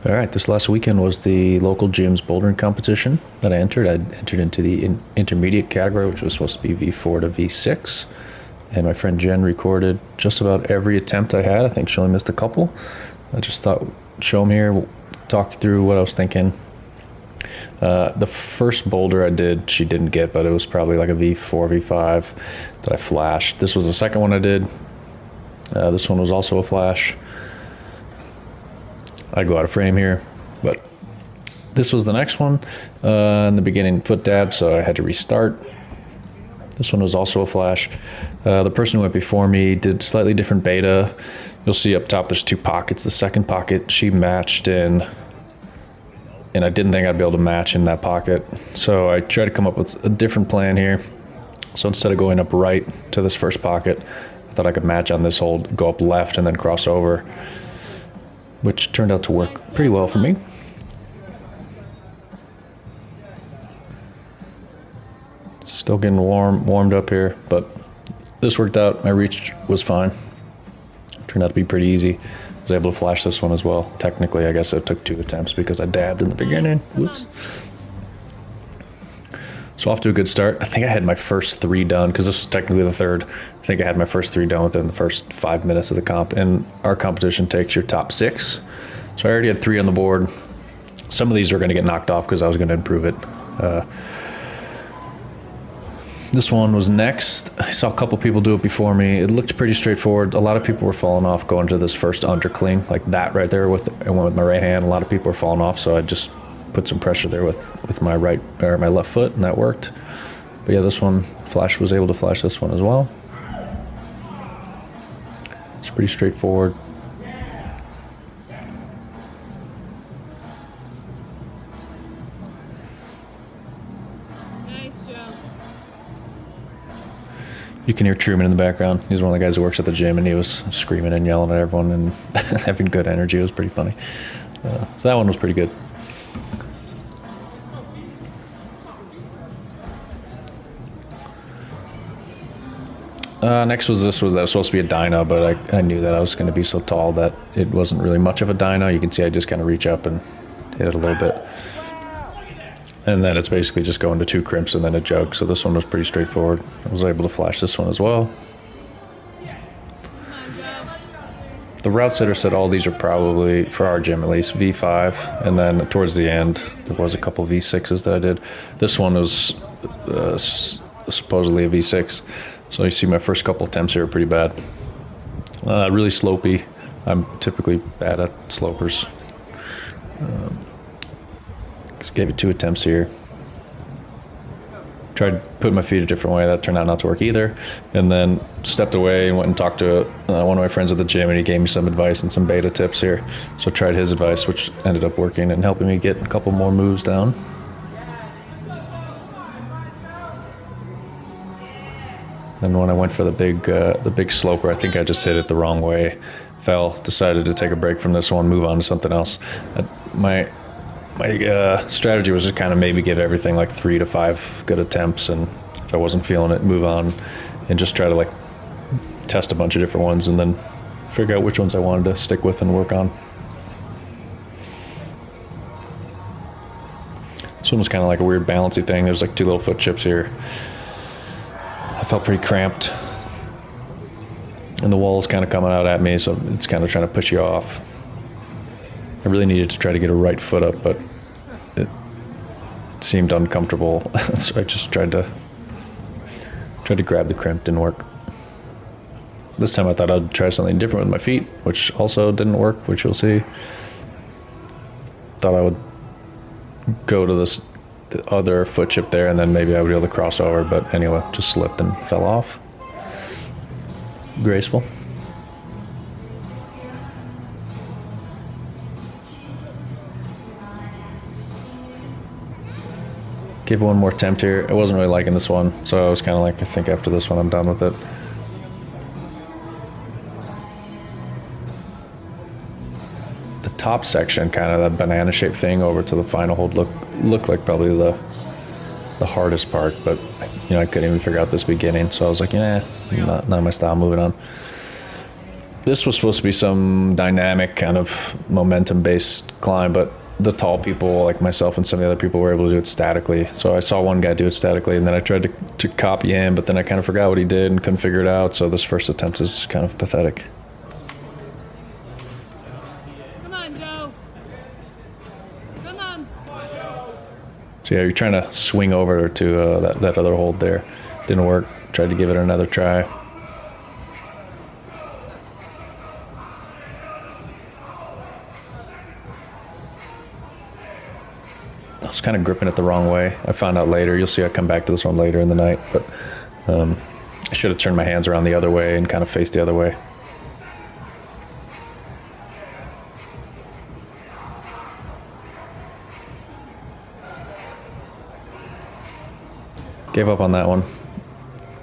All right, this last weekend was the local gym's bouldering competition that I entered. I entered into the intermediate category, which was supposed to be V4 to V6. And my friend Jen recorded just about every attempt I had. I think she only missed a couple. I just thought, show them here, talk through what I was thinking. The first boulder I did, she didn't get, but it was probably like a V4, V5 that I flashed. This was the second one I did. This one was also a flash. I go out of frame here, but this was the next one. In the beginning, foot dab, so I had to restart. This one was also a flash. The person who went before me did slightly different beta. You'll see up top there's two pockets. The second pocket she matched in, and I didn't think I'd be able to match in that pocket. So I tried to come up with a different plan here. So instead of going up right to this first pocket, I thought I could match on this hold, go up left and then cross over, which turned out to work pretty well for me. Still getting warmed up here, but this worked out. My reach was fine. Turned out to be pretty easy. I was able to flash this one as well. Technically, I guess it took 2 attempts because I dabbed in the beginning. Whoops. So off to a good start. I think I had my first 3 done because this was technically the third. I think I had my first 3 done within the first 5 minutes of the comp. And our competition takes your top 6. So I already had 3 on the board. Some of these were going to get knocked off because I was going to improve it. This one was next. I saw a couple people do it before me. It looked pretty straightforward. A lot of people were falling off going to this first underclean, like that right there. I went with my right hand. A lot of people were falling off, so I just put some pressure there with my right or my left foot, and that worked. But yeah, this one was able to flash this one as well. It's pretty straightforward. Nice job. You can hear Truman in the background. He's one of the guys who works at the gym, and he was screaming and yelling at everyone and having good energy. It was pretty funny. So that one was pretty good. Next was that was supposed to be a dyno, but I knew that I was going to be so tall that it wasn't really much of a dyno. You can see I just kind of reach up and hit it a little bit. And then it's basically just going to 2 crimps and then a jug. So this one was pretty straightforward. I was able to flash this one as well. The route sitter said all these are probably, for our gym at least, V5. And then towards the end, there was a couple V6s that I did. This one was supposedly a V6. So you see my first couple attempts here are pretty bad. Really slopey. I'm typically bad at slopers. Gave it 2 attempts here. Tried putting my feet a different way. That turned out not to work either. And then stepped away and went and talked to one of my friends at the gym, and he gave me some advice and some beta tips here. So I tried his advice, which ended up working and helping me get a couple more moves down. Then when I went for the big sloper, I think I just hit it the wrong way. Fell. Decided to take a break from this one, move on to something else. My strategy was to kind of maybe give everything like 3 to 5 good attempts, and if I wasn't feeling it, move on and just try to like test a bunch of different ones and then figure out which ones I wanted to stick with and work on. This one was kind of like a weird balancing thing. There's like 2 little foot chips here. I felt pretty cramped, and the wall's kind of coming out at me, so it's kind of trying to push you off. I really needed to try to get a right foot up, but it seemed uncomfortable. So I just tried to grab the crimp. Didn't work. This time I thought I'd try something different with my feet, which also didn't work, which you'll see. Thought I would go to the other foot chip there, and then maybe I would be able to cross over, but anyway, just slipped and fell off. Graceful. Give one more attempt here. I wasn't really liking this one, so I was kind of like, I think after this one I'm done with it. The top section, kind of that banana shaped thing over to the final hold looked like probably the hardest part, but I couldn't even figure out this beginning, so I was like, not my style, moving on. this was supposed to be some dynamic kind of momentum-based climb, but the tall people like myself and some of the other people were able to do it statically. So I saw one guy do it statically, and then I tried to copy him, but then I kind of forgot what he did and couldn't figure it out. So this first attempt is kind of pathetic. Come on, Joe. Come on. So yeah, you're trying to swing over to that other hold there. Didn't work. Tried to give it another try. I was kind of gripping it the wrong way. I found out later. You'll see I come back to this one later in the night, but I should have turned my hands around the other way and kind of faced the other way. Gave up on that one.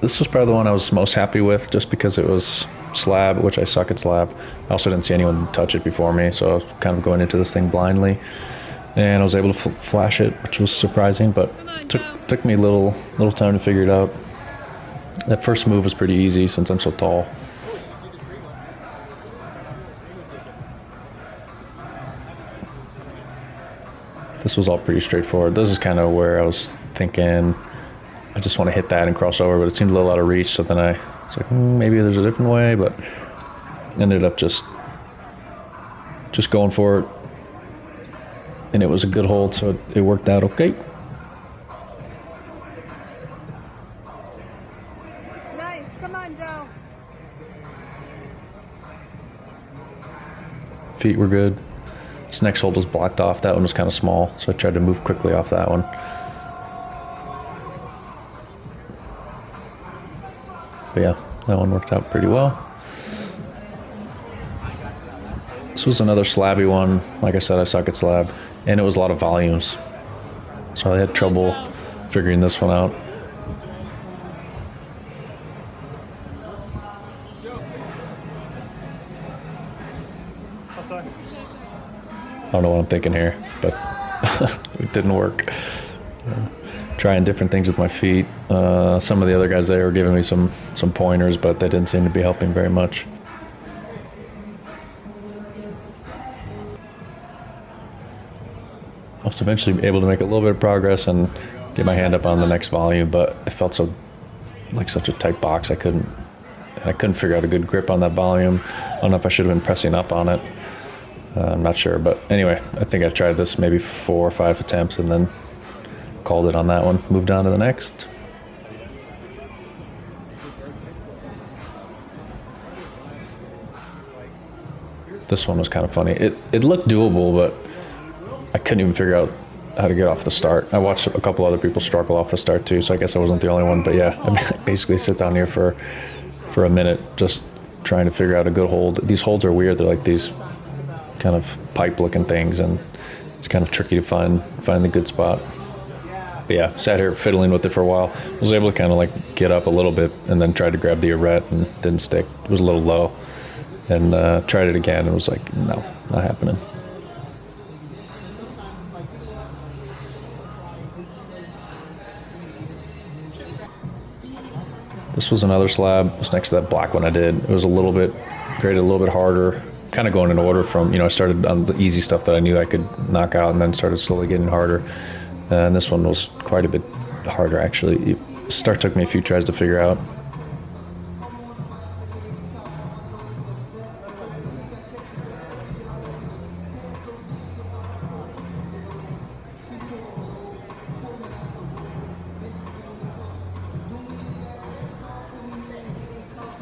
This was probably the one I was most happy with just because it was slab, which I suck at slab. I also didn't see anyone touch it before me, so I was kind of going into this thing blindly. And I was able to flash it, which was surprising, but took me a little time to figure it out. That first move was pretty easy since I'm so tall. This was all pretty straightforward. This is kind of where I was thinking I just want to hit that and cross over, but it seemed a little out of reach, so then I was like, maybe there's a different way, but ended up just going for it. And it was a good hold, so it worked out okay. Nice. Come on, Joe. Feet were good. This next hold was blocked off. That one was kind of small, so I tried to move quickly off that one. But yeah, that one worked out pretty well. This was another slabby one. Like I said, I suck at slab. And it was a lot of volumes. So I had trouble figuring this one out. I don't know what I'm thinking here, but it didn't work. Trying different things with my feet. Some of the other guys there were giving me some pointers, but they didn't seem to be helping very much. I was eventually able to make a little bit of progress and get my hand up on the next volume, but it felt so like such a tight box. I couldn't figure out a good grip on that volume. I don't know if I should have been pressing up on it. I'm not sure, but anyway, I think I tried this maybe 4 or 5 attempts and then called it on that one. Moved on to the next. This one was kind of funny. It looked doable, but I couldn't even figure out how to get off the start. I watched a couple other people struggle off the start too, so I guess I wasn't the only one. But yeah, I basically sit down here for a minute just trying to figure out a good hold. These holds are weird. They're like these kind of pipe-looking things, and it's kind of tricky to find the good spot. But yeah, sat here fiddling with it for a while. Was able to kind of like get up a little bit and then tried to grab the arete and didn't stick. It was a little low. And tried it again and was like, no, not happening. This was another slab. It was next to that black one I did. It was a little bit, graded a little bit harder. Kind of going in order from, I started on the easy stuff that I knew I could knock out and then started slowly getting harder. And this one was quite a bit harder, actually. Start took me a few tries to figure out.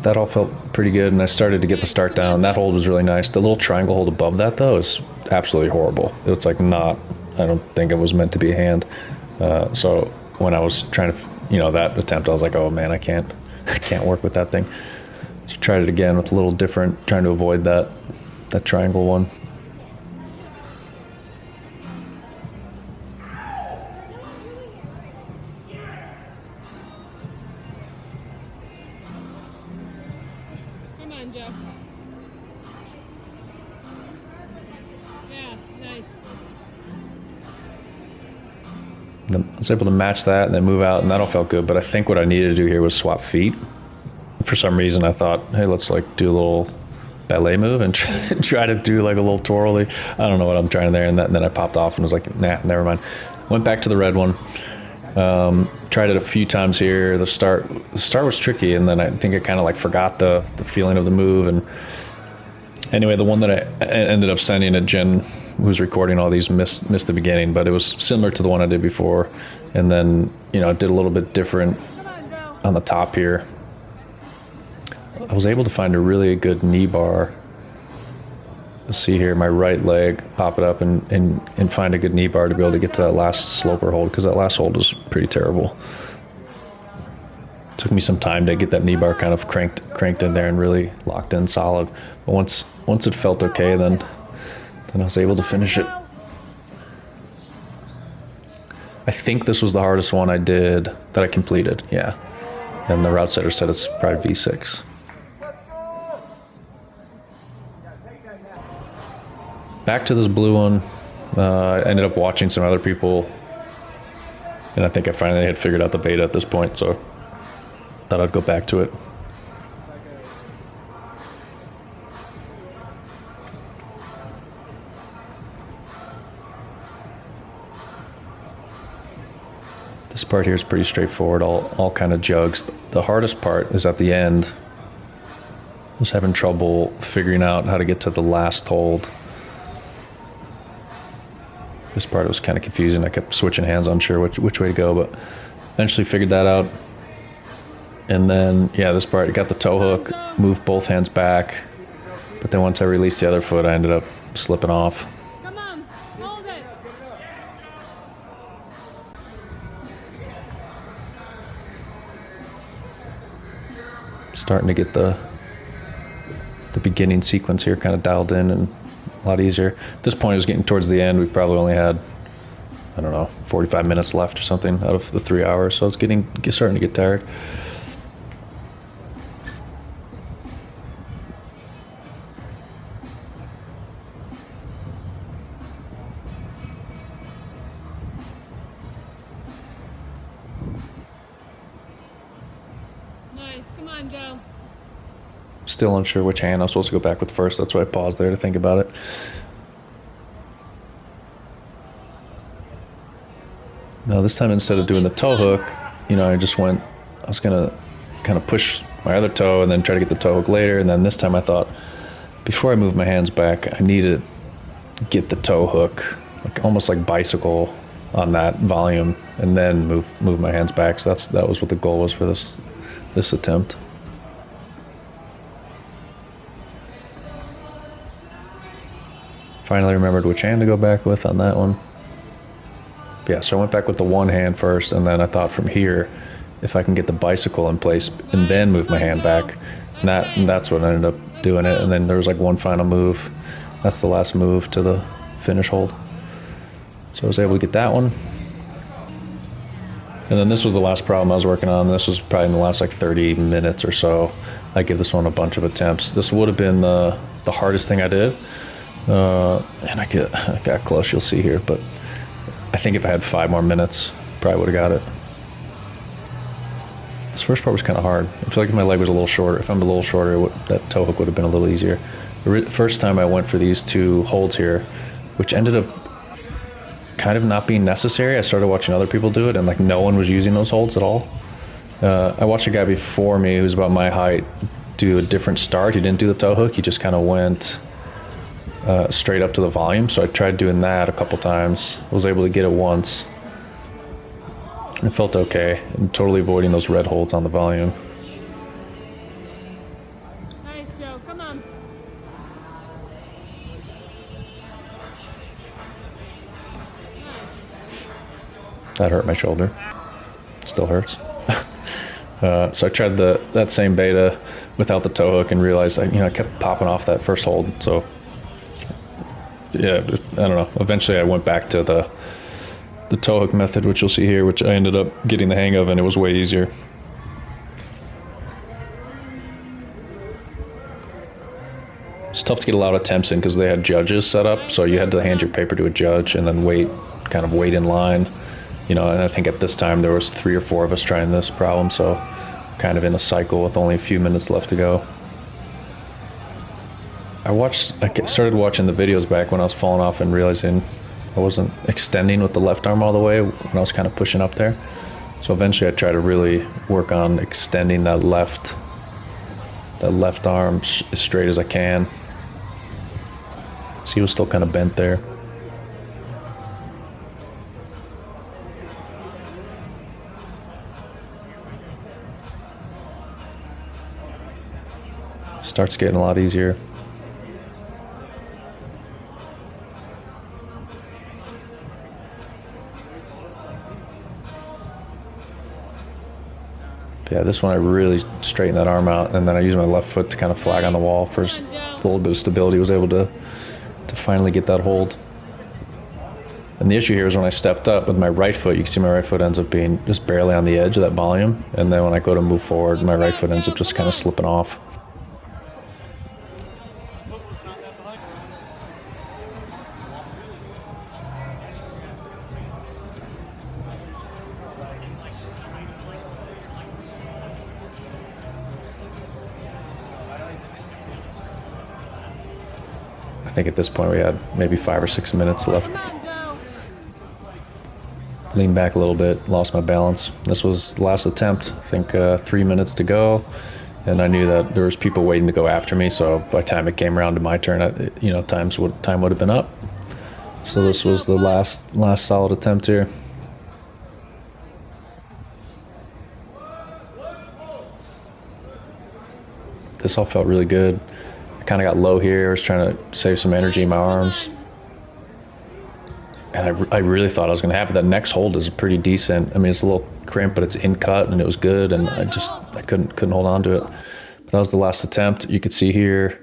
That all felt pretty good, and I started to get the start down. That hold was really nice. The little triangle hold above that, though, is absolutely horrible. It's like not, I don't think it was meant to be a hand. So when I was trying to, that attempt, I was like, oh man, I can't work with that thing. So tried it again with a little different, trying to avoid that triangle one. Come on, Joe. Yeah, nice. Then I was able to match that and then move out, and that all felt good. But I think what I needed to do here was swap feet. For some reason, I thought, hey, let's like do a little ballet move and try to do like a little twirly. I don't know what I'm trying there. And then I popped off and was like, nah, never mind. Went back to the red one. Tried it a few times here. The start was tricky, and then I think I kind of like forgot the feeling of the move. And anyway, the one that I ended up sending to Jen, who was recording all these, missed the beginning, but it was similar to the one I did before. And then, you know, I did a little bit different on the top here. I was able to find a really good knee bar. Let's see here, my right leg, pop it up and find a good knee bar to be able to get to that last sloper hold, because that last hold was pretty terrible. Took me some time to get that knee bar kind of cranked in there and really locked in solid. But once it felt okay, then I was able to finish it. I think this was the hardest one I did that I completed, yeah. And the route setter said it's probably V6. Back to this blue one. I ended up watching some other people, and I think I finally had figured out the beta at this point, so thought I'd go back to it. This part here is pretty straightforward, all kind of jugs. The hardest part is at the end. I was having trouble figuring out how to get to the last hold. This part was kind of confusing. I kept switching hands, unsure which way to go, but eventually figured that out. And then, yeah, this part, got the toe hook, moved both hands back. But then once I released the other foot, I ended up slipping off. Come on, hold it. Starting to get the beginning sequence here kind of dialed in and a lot easier. At this point, it was getting towards the end. We probably only had, I don't know, 45 minutes left or something out of the 3 hours. So it's starting to get tired. Nice. Come on, Joe. Still unsure which hand I'm supposed to go back with first. That's why I paused there to think about it. No, this time instead of doing the toe hook, you know, I was going to kind of push my other toe and then try to get the toe hook later. And then this time I thought, before I move my hands back, I need to get the toe hook, like almost like bicycle on that volume, and then move my hands back. So that was what the goal was for this attempt. Finally remembered which hand to go back with on that one. Yeah, so I went back with the one hand first, and then I thought from here, if I can get the bicycle in place and then move my hand back, and that's what I ended up doing it. And then there was like one final move. That's the last move to the finish hold. So I was able to get that one. And then this was the last problem I was working on. This was probably in the last like 30 minutes or so. I give this one a bunch of attempts. This would have been the hardest thing I did. And I got close, you'll see here, but I think if I had 5 more minutes, probably would have got it. This first part was kind of hard. I feel like if my leg was a little shorter, if I'm a little shorter, that toe hook would have been a little easier. The first time I went for these 2 holds here, which ended up kind of not being necessary. I started watching other people do it, and like no one was using those holds at all. I watched a guy before me who was about my height do a different start. He didn't do the toe hook. He just kind of went straight up to the volume. So I tried doing that a couple times. I was able to get it once. It felt okay. And totally avoiding those red holds on the volume. Nice, Joe. Come on. That hurt my shoulder. Still hurts. So I tried that same beta without the toe hook and realized I kept popping off that first hold. So yeah, I don't know. Eventually I went back to the toe hook method, which you'll see here, which I ended up getting the hang of, and it was way easier. It's tough to get a lot of attempts in because they had judges set up, so you had to hand your paper to a judge and then wait in line. And I think at this time there was 3 or 4 of us trying this problem, so kind of in a cycle with only a few minutes left to go. started watching the videos back when I was falling off and realizing I wasn't extending with the left arm all the way when I was kind of pushing up there. So eventually I tried to really work on extending that left arm as straight as I can. See, it was still kind of bent there. Starts getting a lot easier. Yeah, this one I really straightened that arm out, and then I used my left foot to kind of flag on the wall for a little bit of stability. Was able to finally get that hold. And the issue here is when I stepped up with my right foot, you can see my right foot ends up being just barely on the edge of that volume, and then when I go to move forward, my right foot ends up just kind of slipping off. I think at this point we had maybe 5 or 6 minutes left. Come on, Joe. Leaned back a little bit, lost my balance. This was the last attempt. I think 3 minutes to go, and I knew that there was people waiting to go after me. So by the time it came around to my turn, time would have been up. So this was the last solid attempt here. This all felt really good. I kind of got low here. I was trying to save some energy in my arms. And I really thought I was going to have it. That next hold is pretty decent. I mean, it's a little crimp, but it's in cut, and it was good. And I couldn't hold on to it. But that was the last attempt. You could see here,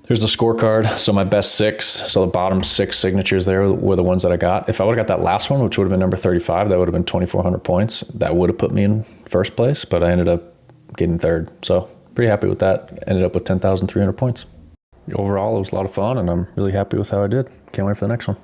there's a scorecard. So my best 6, so the bottom 6 signatures there were the ones that I got. If I would have got that last one, which would have been number 35, that would have been 2,400 points. That would have put me in first place, but I ended up getting third. So pretty happy with that. Ended up with 10,300 points. Overall, it was a lot of fun, and I'm really happy with how I did. Can't wait for the next one.